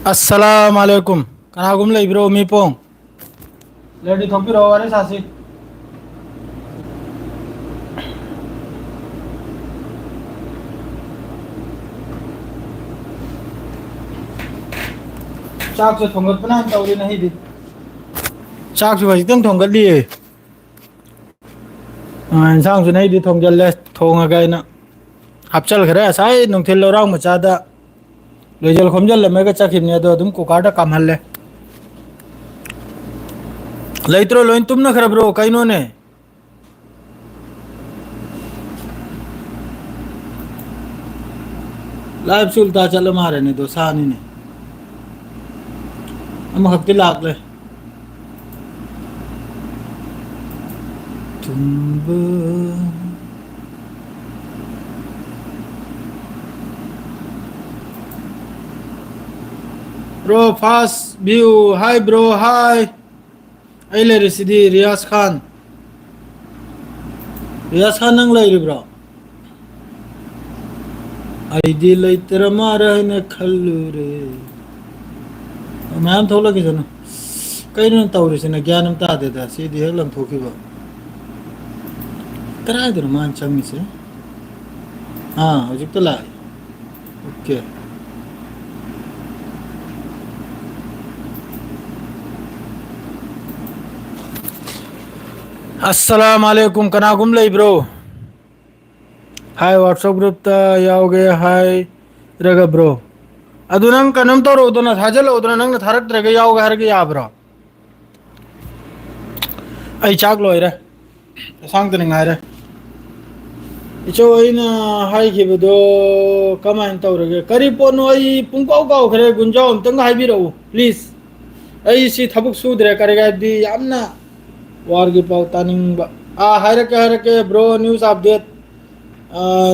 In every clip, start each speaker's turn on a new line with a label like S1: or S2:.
S1: Assalamualaikum. Kanagum lay bro mi pong. Lady thopi ro are sasi. Chak se thongat pana tawri nahi di. Chak se bhai tang thongat di. Sang se nahi di thongjal le thonga gai na. Hapchal khare sai nong thil lo rang macha da. Lejal khomjal le mega chakhim ne do dum ko kada kam halle. Laitro loin tum na khara bro kaino ne. Live sulta chalo mare ne do sani ne. Am hakti lag le. Tumba Bro fast view. Hi bro, hi. Aile residi Riyaz Khan. Riyaz Khan nang lai bro. ID lai tera mara na khallu re. Maam thola ki jana. Kai na tawri se na gyanam ta de da si di helam thoki ba. Kara de man changi se. Ha, hojik to lai. Okay. Assalamualaikum kanagum lay bro. Hi WhatsApp group ta yaoge hi raga bro. Adunang kanam to ro dona thajal odona nang na tharak raga yaoge har ge ya bro. Ai chak loi re. Sang tani ngai re. Icho aina hi ki bedo comment to rage kari pono ai pungkau kau khare gunjau amtang hai bi ro please. Ai si thabuk su dre kare ga di amna wargi pau taning ba hairake bro news update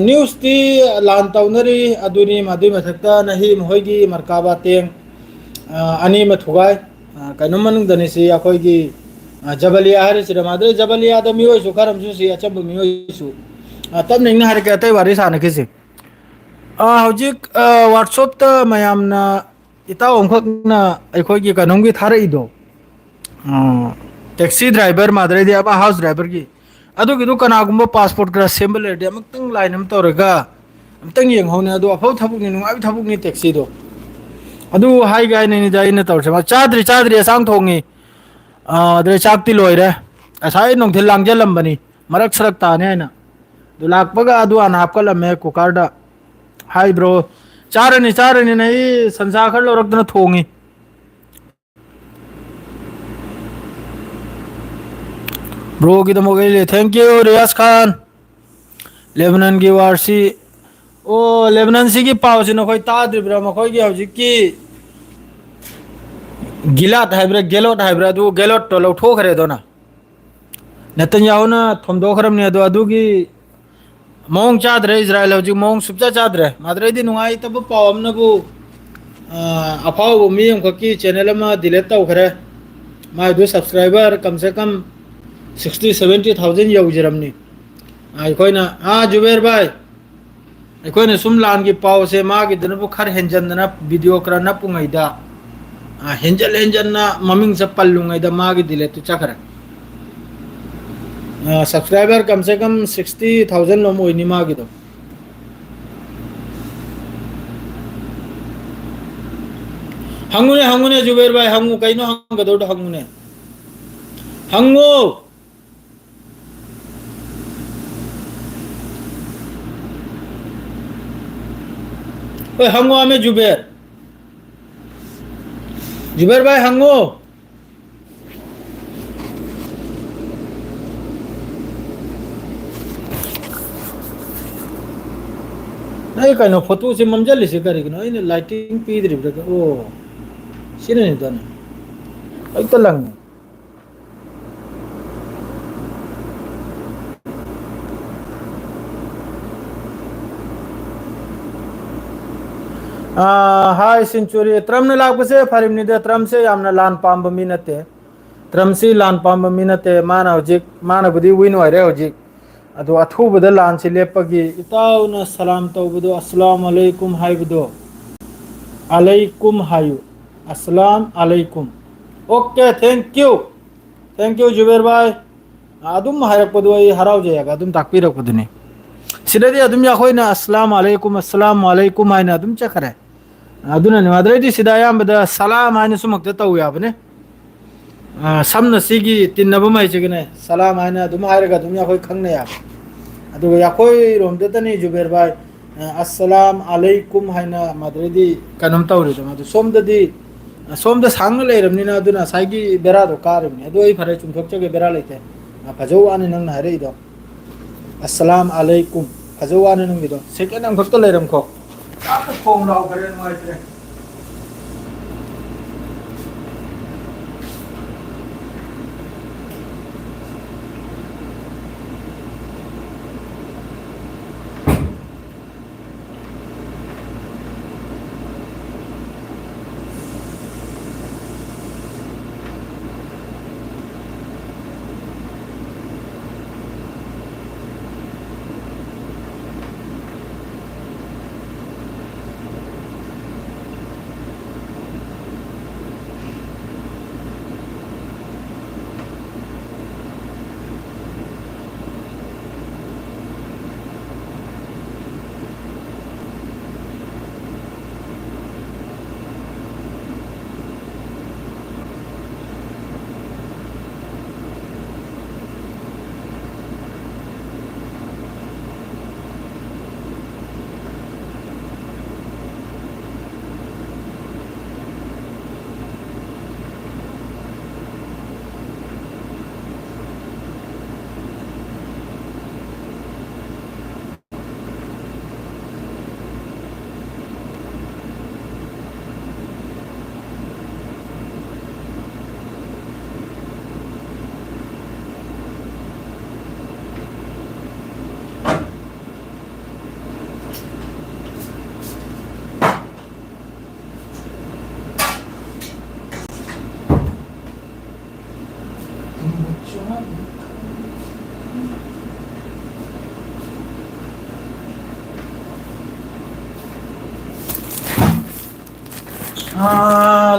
S1: news ti lan taunari aduni madu mathakta nahi moigi markaba teng ani ma thugai kanum manung dani si akoi gi jabaliya hari sira madre jabaliya da mioi su karam su si acham mioi su tab ning na harke tai wari sa na kisi hojik whatsapp ta mayam na ita omkhak na akoi gi kanum gi thara ido taxi driver madre dia ba house driver ki adu ki du kana gumba passport gra symbol dia maktang line am torega amtang yeng hone adu afau thabuk ni nungai thabuk ni taxi do adu hai gai ni dai na tor sama chadri sang thongi dre chak ti loi re asai nong thil lang jalam bani marak sarak ta ne na du lak paga adu an hap kala me ko karda hai bro charani nai sansa khar lo rak na thongi bro ki mogaile thank you Riyaz Khan Lebanon ki warsi o Lebanon si ki paw sin khoi ta dri bra ma khoi gi hauji ki gilat haibra gelot haibra du gelot to lo tho khare do na Netanyahu na thomdo kharam ne do adu ki mong cha dre Israel hauji mong supcha cha dre madre di nungai tab paw am na bu apaw mi am khaki channel ma delete taw khare ma du subscriber kam se kam 60-70,000 yaujiramni aikoina Jubair bhai aikoina sumlan ki paw se ma ki dana bu khar henjan na video kra na pungai da henjan na maming sa pallungai da ma ki dile tu chakra subscriber kam se kam 60,000 lo moi ni ma ki do hangune Jubair bhai hangu kaino hang do hangune hangu Oi hango ame Jubair bhai hango nai kaino photo se mamjali se kari kino ine lighting pi dri bra o sine ne dan ai talang Hi Century Tram ne lag se farim ni de tram se amna lan pam minate tram si lan pam minate mana hojik mana budi win wai re hojik adu athu bada lan si lepagi itaw na salam taw budu assalamu alaikum hay budu alaikum hayu अस्सलाम अलैकुम okay thank you Zuber भाई अदुम हायरपदु आई हराव जायगा अदुम ताकपीरपदुनी सिददी अदुम याखोइना अस्सलाम अलैकुम हाइना अदुम चखरे अदुना ने माद्रेदी सिदा यामबदा सलाम हाइना सुमक्ता तौ याबने samna sigi tinnaba mai chigine salam haina dum hairaga dum ya khoi khangna ya adu ya khoi rom de tani juber bai assalam alaikum haina madredi kanam tawri dum adu somda sang le ramni na aduna saigi bera do karim adu ai phare chum thok chege bera leite phajo ani nang na hare do assalam alaikum phajo ani nang do second ang khot le ram kho ta khong rao kare mai tre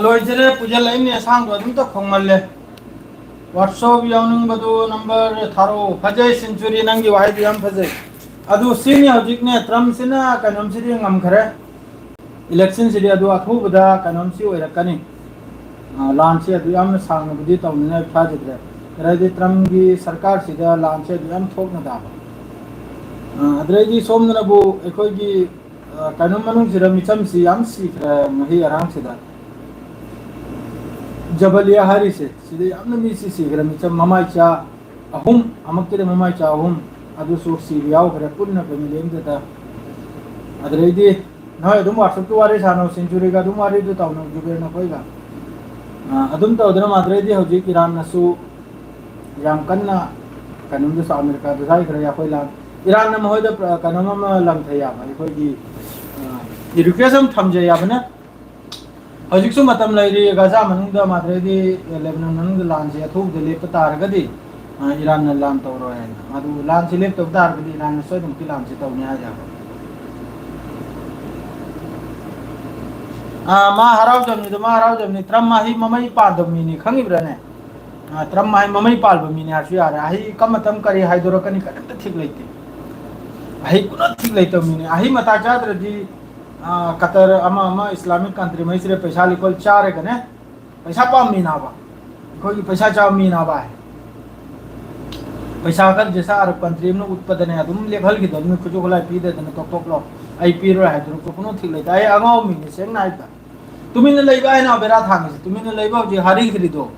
S1: लोइजरे पुजल लाइन सांग अदुम तो खोंगमल्ले WhatsApp याउनिंग बदो number थारो फजय century नंगी वाइद याम फजय अदु सीनी हजिक ने ट्रम्प सिना कनम सिरि ngam खरे इलेक्शन सिरि अदु अथुबदा कनम सि ओइरकनी लान से अदु याम सांग बुदि तौने फाजद्रे राइदि ट्रम्प की सरकार सिदा लान से अदु याम थोकना दा अद्रेजी सोमनबु एखोगी कनम मनुंग सिरा मिचम सि याम सि मही आराम सिदा जबलिया हारी से सीधे यामना मिसी सीग्रा मिचम ममाइचा अहुम अमक्के ममाइचा अहुम अदु सो सीबियाव खरे पुन्ना फैमिली एमदा अदरेदी नय दुम व्हाट्सएप तो वारे सानो सेंचुरी का दुम वारे दु ताउनो जुबेर न कोइगा अदुम तौदना माद्रेदी हौजी ईरान नसु याम कन्ना कनम दु अमेरिका दु जाय खरे या कोइला ईरान न महोद कनम लम थया भाई कोइगी एजुकेशन थमजे याबना हजिकसु मतम लैरी गाजा मनुंग माद्रेदी लेबनान मनुंग लान से अथुब लेप तारगदी ईरान न लान तौरो है अदु लान से लेप तब तारगदी ईरान न सोदम की लान से तौने आ जाबो मा हराव जमनी तो मा हराव जमनी ट्रम माही ममई पादम मिनी खंगिब्रने ट्रम माही ममई पालबो मिनी आसु यार आही कमतम करी हाइदोरो कनी कदम ठीक लेते आही कुन ठीक लेते मिनी आही मता चाद्रदी कतर अमा इस्लामिक कंट्री में सिर्फ पैसा लिखल चार है कने पैसा पाम मीनाबा कोई पैसा चाव मीनाबा है पैसा कर जैसा अरब कंट्री में उत्पादन है तुम लेखल की दम खुजो खला पी दे तने टोक टोक लो आई पी रो है तो कोनो ठीक लेता है अगाव मीने सेंग नाइता तुमिने लेबा है ना बेरा थांगे से तुमिने लेबा जे हारी खरीदो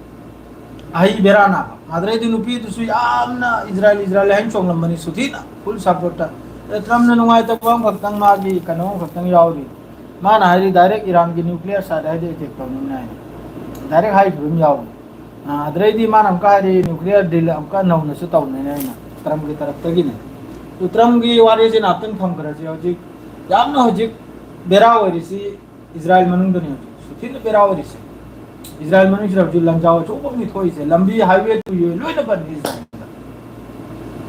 S1: आई बेरा ना माद्रे दिन उपी तो सुई आमना इजराइल हैं चोंगलम बनी सुथी ना फुल सपोर्ट ट्रम्प ने नुंगाई तक वाम खक्तंग मागी कनो खक्तंग यावरी मान हारी डायरेक्ट ईरान की न्यूक्लियर साइड है जे टेक तौनी नाय डायरेक्ट हाई भूम याव अद्रेदी मान हमका हारी न्यूक्लियर डील हमका नौन से तौने नाय ना ट्रम्प की तरफ तगी ने तो ट्रम्प की वारे जे नातन थम करे जे हजि यामना हजि बेरा वरिसी इजराइल मनुंग दनि सुथि ने बेरा वरिसी इजराइल मनुंग जब जु लंजाव चोको नि थोइ से लंबी हाईवे टू यू लोइना बन इजराइल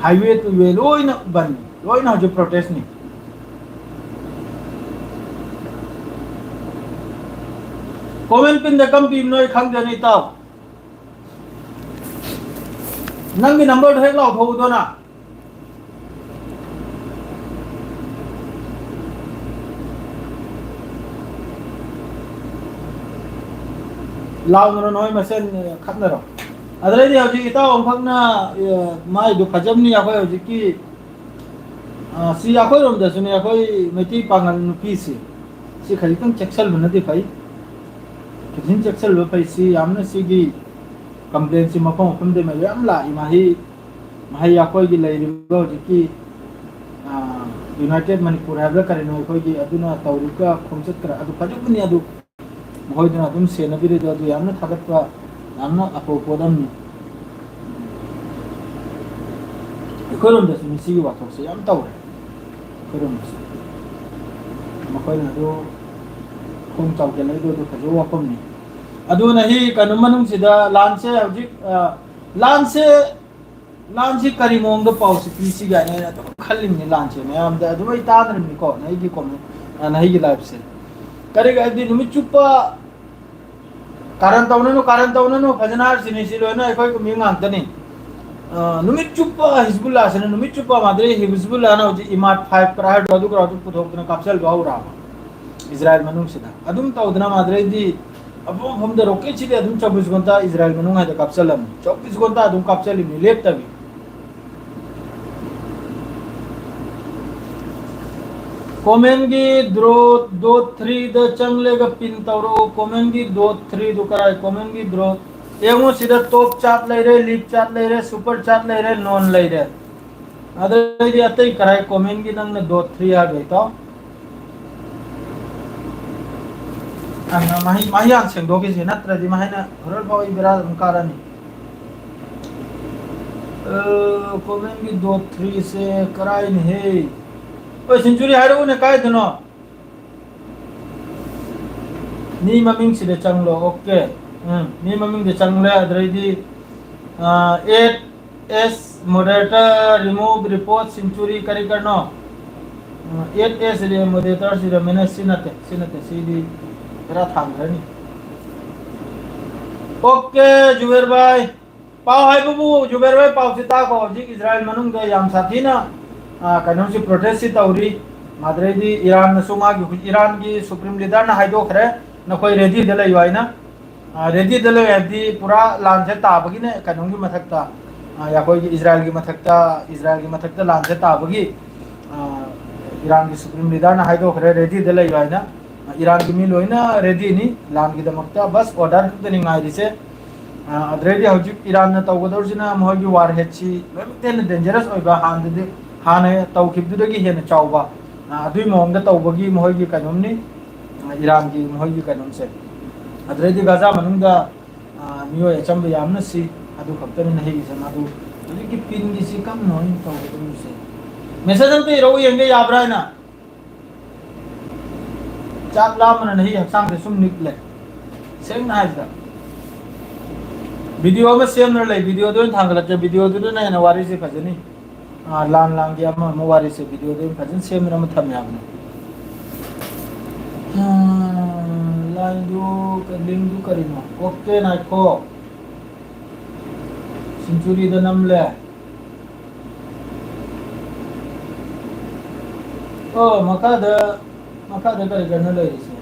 S1: हाईवे टू यू लोइना बन लोइना जो प्रोटेस्ट नहीं हाँ, 20 comment pin da kam pin noi khang da ni tao nang gi number thek lau tho do na lau no noi ma sen khak na ro adrai di hoji ita om khak na mai du khajam ni akhoi hoji ki si akhoi rom da suni akhoi meti pangal nu pi si khali tang cheksal bana di pai kin cheksal lo pai si amna si gi complaint si mapom de ma yam la imahi mahi akhoi gi lai ri go ji ki united manipur habla kare no akhoi gi aduna tawruka khomsat kara adu khaju ni adu mohoi dina dum se na bi de adu yamna thagat pa amna apo podam ni korom da suni si gi wa thok se yam taw korom makhoi na do khom taw ke lai do khaju wa pom ni adu na hi kanum manung sida lan se hojik lan se kari mong do pau si pi si ga ne to khalim ni lan se me am da du bai ta na mi ko na gi ko na hi gi live se kare ga di numi chupa karan tawna no phajana sini si lo na khoi ko mi ngang ta ni numi chupa hizbullah se numi chupa madre hizbullah na ji imat 5 prahad adu kra adu puthok na kapsal ba ura israel manung sida adum tawdna madre di अब हम the रोके छिले अदुम 24 घंटा Israel में नुंगा the काप्सलम 24 घंटा अदुम काप्सली में लेप तभी कमेंट की दो 3 द चंगले ग पिन तवरो कमेंट की 2 3 दु कराय कमेंट की द्रो एमो सीधा टॉप चाट ले रे लिप चाट ले रे सुपर चाट ले रे नॉन ले रे अदर दी अतई कराय कमेंट की नंग 2 3 आ गई तो mahi ang seng doki si natra di mahi na horal pa i bira mkara ni comment ki 2 3 se karai ni hey oi century haru ne kai duno ni maming si de changlo okay ni maming de changle adrai di 8s moderator remove report century kari karno 8s de moderator si de menes sinate si di मेरा थाम रहा नहीं okay Zuber भाई पाव है बुबू जुबेर भाई पाव सीता को जी Israel मनुंग दे याम साथी ना कानून से प्रोटेस्ट सी तौरी मादरे दी ईरान न सुमा की ईरान की सुप्रीम लीडर ना हाइदो खरे न कोई रेडी दले युवाई ना रेडी दले दी पूरा लान से ताबगी ने कानून की मथकता या कोई इजराइल की मथकता लान से ताबगी ईरान की सुप्रीम लीडर ना हाइदो खरे रेडी दले युवाई ना ईरान की मिल होइना रेडी नि लान की दमकता बस ऑर्डर खतनी ngai दिसे अद्रेडी हजि ईरान न तौगदर जिना मोहगी वार हेछि तेन डेंजरस ओइबा हाने तौखिबदुदगी हेन चावबा अदुइ मोंग द तौबगी मोहगी कानुमनि ईरान की मोहगी कानुम से अद्रेडी गाजा मनुंग दा मियो एचम यामन सी अदु खतनी नहि गिसन अदु की पिन गी सी कम नोइन तौगदु से मैसेज अंते रो येंगे याब्रा ना चाक लामन नहीं हक्सांग से सुम निकले सेम ना है वीडियो में सेम न ले वीडियो दो थांगल के वीडियो दो ना ना वारी से फजनी लान लांग गया म वारी से वीडियो दो फजन सेम न थम याबने लाइन दो लिंक दो करिनो ओके ना को सेंचुरी द नमले ओ मका द करे करने ले इसे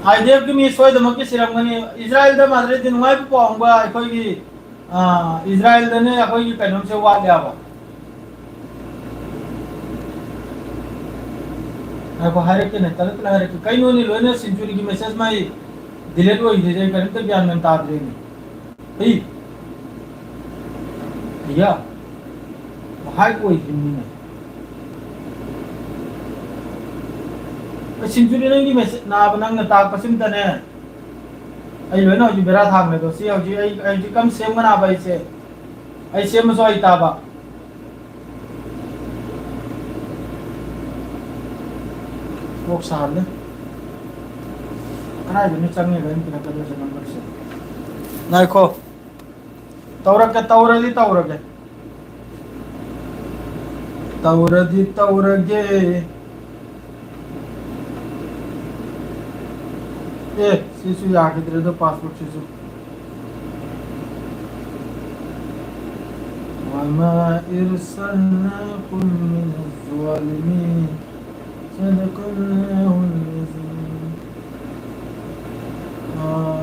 S1: आइडिया की मी सोय दमके सिरमगनी इजराइल द मादरे दिन वाइ पोंगबा अखोई की इजराइल द ने अखोई की कनम से वा गयाबा अको हरे के ने तलत हरे के कई नोनी लोने सेंचुरी की मैसेज में डिलीट हो जे करन तो ज्ञान में तार देनी हई या हाई कोई हिन्नी में सेंचुरी नंगी मैसेज ना बनंग ता पसिम तने आई लोना जो बेरा था में तो सी जी आई जी कम सेम बना बाई से आई सेम सो आई ताबा कोक साल ने कनाई बनी चंगे गन पिना कर से नंबर से नहीं को तौरके तौरगे ए सिसु यागिद्रे दो पासपोर्ट सिसु वमा इरसलनाकुम मिन ज़ालिमीन सदक़ल्लाहुल अज़ीम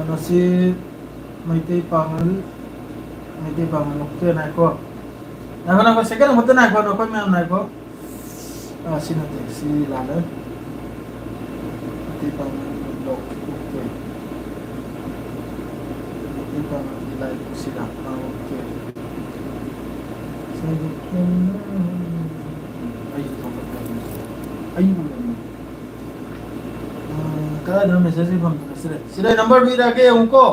S1: नसीब मैते पांगल ओके नाइको नाइको सेकंड होते नाइको नो कोई मैम नाइको सिनते सी लाले मैते पांगल लोक ओके मैते पांगल लाइक सिला okay I kada ada message from sira number भी रखे उनको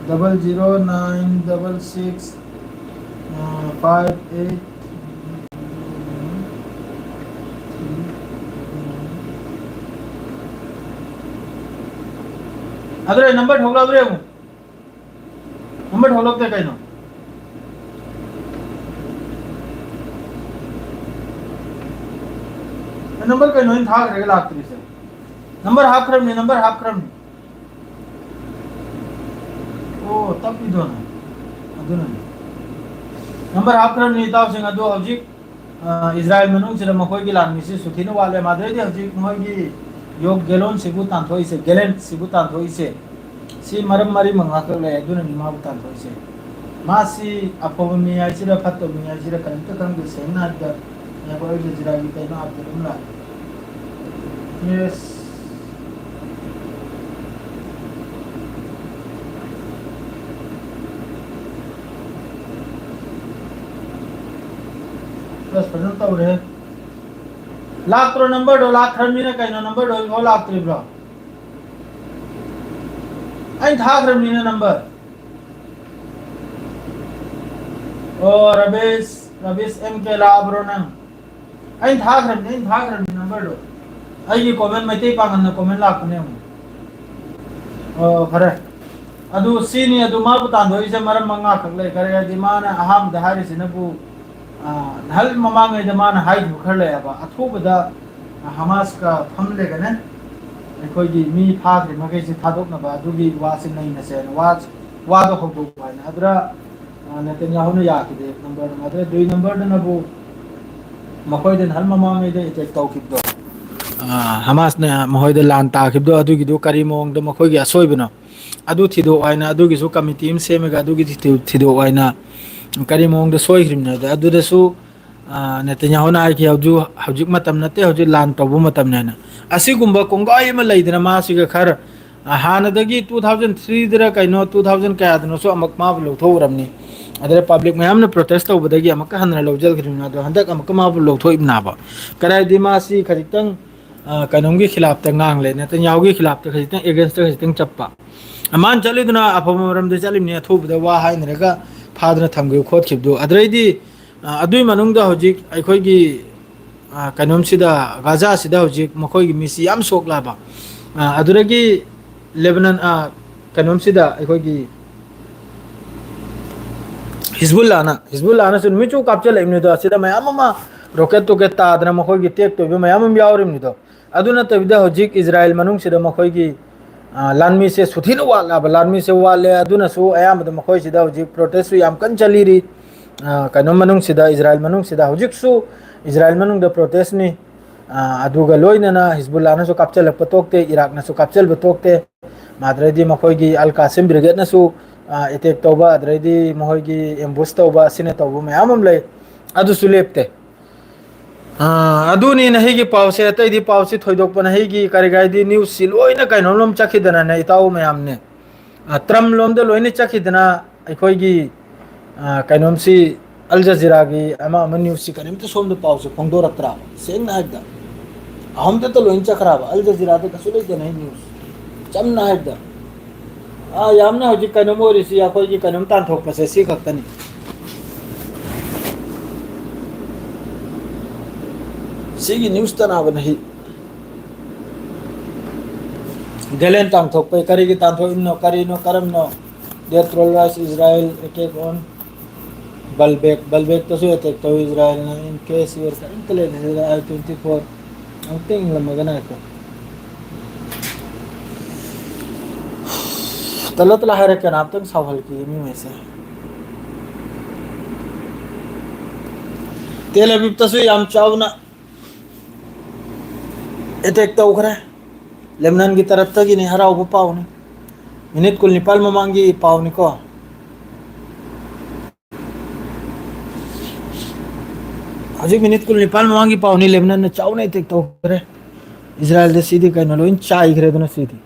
S1: 00966 58 अदरे नंबर ठोकला बरे नंबर ठोकते कहीं ना नंबर कहीं ना इन था रेगुलर आखिरी से नंबर हाफ क्रम नहीं ओ तब भी दो ना नंबर हाफ क्रम नहीं ताऊ सिंह दो हजिक इज़राइल मनुष्य से मकोई की लान मिसी सुथीन वाले मादरे दी हजिक मोई योग गेलोन सिबु तांथोई से गेलेन सिबु तांथोई से सी मरम मरी मंगा कर ले दुन निमा तांथोई से मासी अपोमी आइसिरा फतोमी आइसिरा करंत करंग सेना द या कोई जिरा की तेना आप तुमला यस बस प्रेजेंट तो रहे लाख तो नंबर दो लाख खरमी ने कहीं नंबर दो वो लाख त्रिप रो आई था खरमी ने नंबर ओ रबीस एम के लाभ रो नंग आई था खरमी नंबर दो आई ये कमेंट में ते पांगन ने कमेंट लाख ने ओ खरे अदु सीनी अदु मा बुतान दो इसे मरम मंगा खगले करे दिमान अहम दहारी सिनबु हल ममांग जमान हाई खर ले अथुबदा हमास का फमले गने अखोगी मी फाग्रि मगे से थादोकनबा दुगी वासे नै नसे वादो होदो पाइन अदरा नेतन्याहु ने याकिदे नंबर अदरा दुई नंबर दनबु मखोइदन हल ममांग दे इटेक तौकिदो हमास ने महोइद लान ताकिदो अदुगी दो करी मोंग दो मखोगी असोइबनो अदु थिदो आइना अदुगी सु कमिटी इम सेमेगा अदुगी थिदो आइना करी मोंग सोइग्रिमने अदुदसु नेतन्याहु ना आइकी हौजिक मतम नते हौजिक लान तौबु मतम नेना असिगुम्बा कोंगाई अमा लैदना मासिगा खर हानदगी 2003 दरा कइनो 2000 कयादनो सो अमक मा लौथौरमनी अदरे पब्लिक मयाम ने प्रोटेस्ट तौबदगी अमक हनरा लौजल ग्रिमना दो हंदक अमक मा लौथोइबनाबा कराय दिमासी खरितंग कनोंगी खिलाफ त ngang ले नेतन्याहु गी खिलाफ त खरितंग अगेंस्ट खरितंग चप्पा अमान चलिदना अफमरम दे चलिमने थोबदा वा हाइनरगा फादना थमगे खोदखिबदो अदरैदी अदुई मनुंगदा हौजिक अखोइगी कनोमसिदा गाजा सिदा हौजिक मखोइगी मिसी याम सोकलाबा अदुरगी लेबनान कनोमसिदा अखोइगी हिजबुल्लाना सुन मिचु कापचल इमनिदो सिदा मयाम मा रॉकेट तो के तादना मखोइगी टेक तो मयाम यावरिमनिदो अदुना तबिदा हौजिक इजराइल मनुंगसिदा मखोइगी लानमी से सुथीन वाला लानमी से वाले अदुना सु अयामद मखोइ सिदा हौजिक प्रोटेस्ट याम कन चलीरी कनो मनुंग सिदा इजराइल मनुंग सिदा हौजिक सु इजराइल मनुंग द प्रोटेस्ट नि अदुगा लोइनना हिजबुल्लाह न सु कापचल पतोकते इराक न सु कापचल बतोकते माद्रेदी मखोइगी अल कासिम ब्रिगेड न सु अटैक तौबा अद्रेदी मखोइगी एम्बुश तौबा सिने तौबा मयामम ले अदु सु लेपते अदुनी नहिगी पावसे अतैदी पावसे थोइदोकप नहिगी करिगाइदी न्यूज सि लोइना कइनोलम चखिदना ने इताउ मयामने ट्रम लोमदे लोइने चखिदना अखोइगी कइनोमसी अल जजीरा की अमा न्यूज सि करिमते सोमदे पावसे फोंदोरत्रा सेंग नाइदा अहमदे तो लोइन चखराबा अल जजीरा दे कसुले दे नहीं न्यूज चम नाइदा यामना हजि कइनोमोरिसि अखोइगी कइनोम तान थोकपसे सि खक्तनी सिगी न्यूज तनाब नहीं Galen tang thok pe kari ki tan tho inno kari no karam no death roll rise Israel attack on Balbek to su attack to Israel na in case you are intele I-24 ang ting lang magana ko तला तला है क्या नाम तक सवाल की में से तेल अभी तस्वीर हम चावना अटैक तो उखरा लेबनान की तरफ तक ही नहीं हरा वो पाव नहीं मिनट कुल नेपाल में मांगी पाव नहीं को अजी मिनट कुल नेपाल में मांगी पाव नहीं लेबनान ने चाव नहीं अटैक तो उखरा इजराइल दे सीधी कहने लो इन चाय करे दोनों सीधी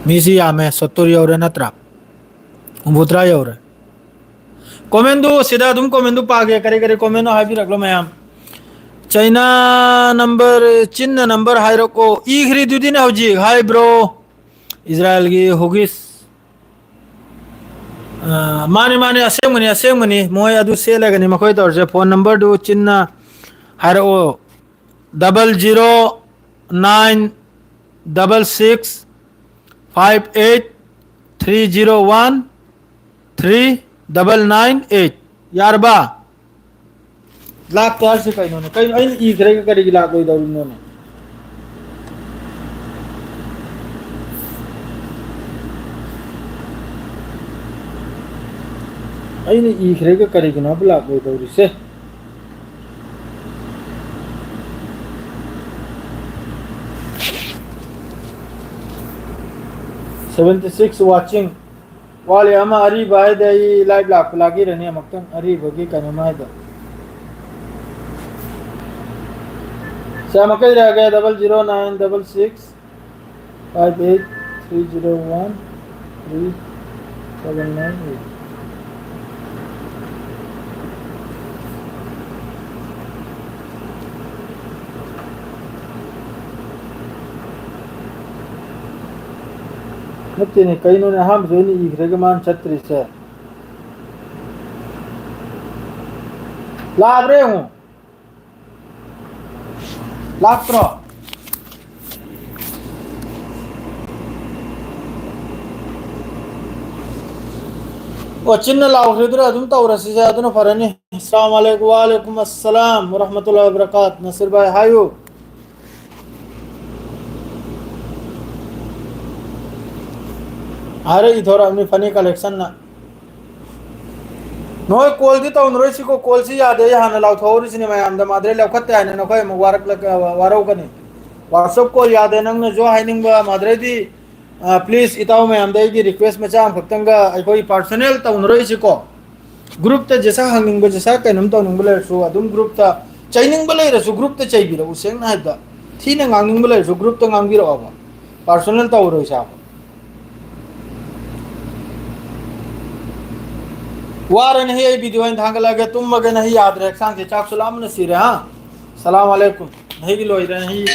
S1: मिसी आमे 70 एवरे नत्रा उबुत्रा एवरे कमेंटू सीधा तुम कमेंटू पागे करे करे कमेंट हाबी रखलो मैम चाइना नंबर चिन्ह नंबर हायरो को इखरी दुदी ना होजी हाय ब्रो इजराइल की होगिस माने माने असेंग मनी मोय अदु से लगनी मखोय तौर से फोन नंबर दो चिन्ह हायरो 009665830139998 यार बा लाख तैयार से कहीं उन्होंने कहीं इन ई करेगा करेगी लाख कोई दौड़ उन्होंने इन ई करेगा करेगी ना लाख कोई दौड़ से 76 watching wale ama ari bai dai live lak lagi rani amaktan ari bagi kanama da sama kai rah gaya 0096658301399 नक्की नहीं कई ने हम जोनी इग्रेगमान छत्री से लाभ रहे हूं लाभ करो वो चिन्ह लाभ खरीदो तुम तो रसी से तुम फरनी अस्सलाम वालेकुम अस्सलाम व रहमतुल्लाहि व बरकातहू नसीर भाई हायो अरे इधर अपनी फनी कलेक्शन ना नोय कॉल दी तो नरोय सी को कॉल सी याद है हां लाउ थोरी सी मैं आमदा मादरे लखत है न कोई मुबारक लग वारो कने व्हाट्सएप कॉल याद है नंग जो हाइनिंग मादरे दी प्लीज इताओ मैं आमदा की रिक्वेस्ट में चाम फक्तंगा कोई पर्सनल तो नरोय सी को ग्रुप ते जैसा हंगिंग जैसा कनम तो नंग बले सो अदुम ग्रुप ता चाइनिंग बले रसु ग्रुप ते चाइ बिरो उसेंग ना दा थीने ngangiंग बले सु ग्रुप ते ngang बिरो अब पर्सनल तो रोय सा वार नहीं ये वीडियो इन थांग लगे तुम मगे नहीं याद रख सांग चाक सलाम नसीर हां सलाम वालेकुम नहीं गिलो नहीं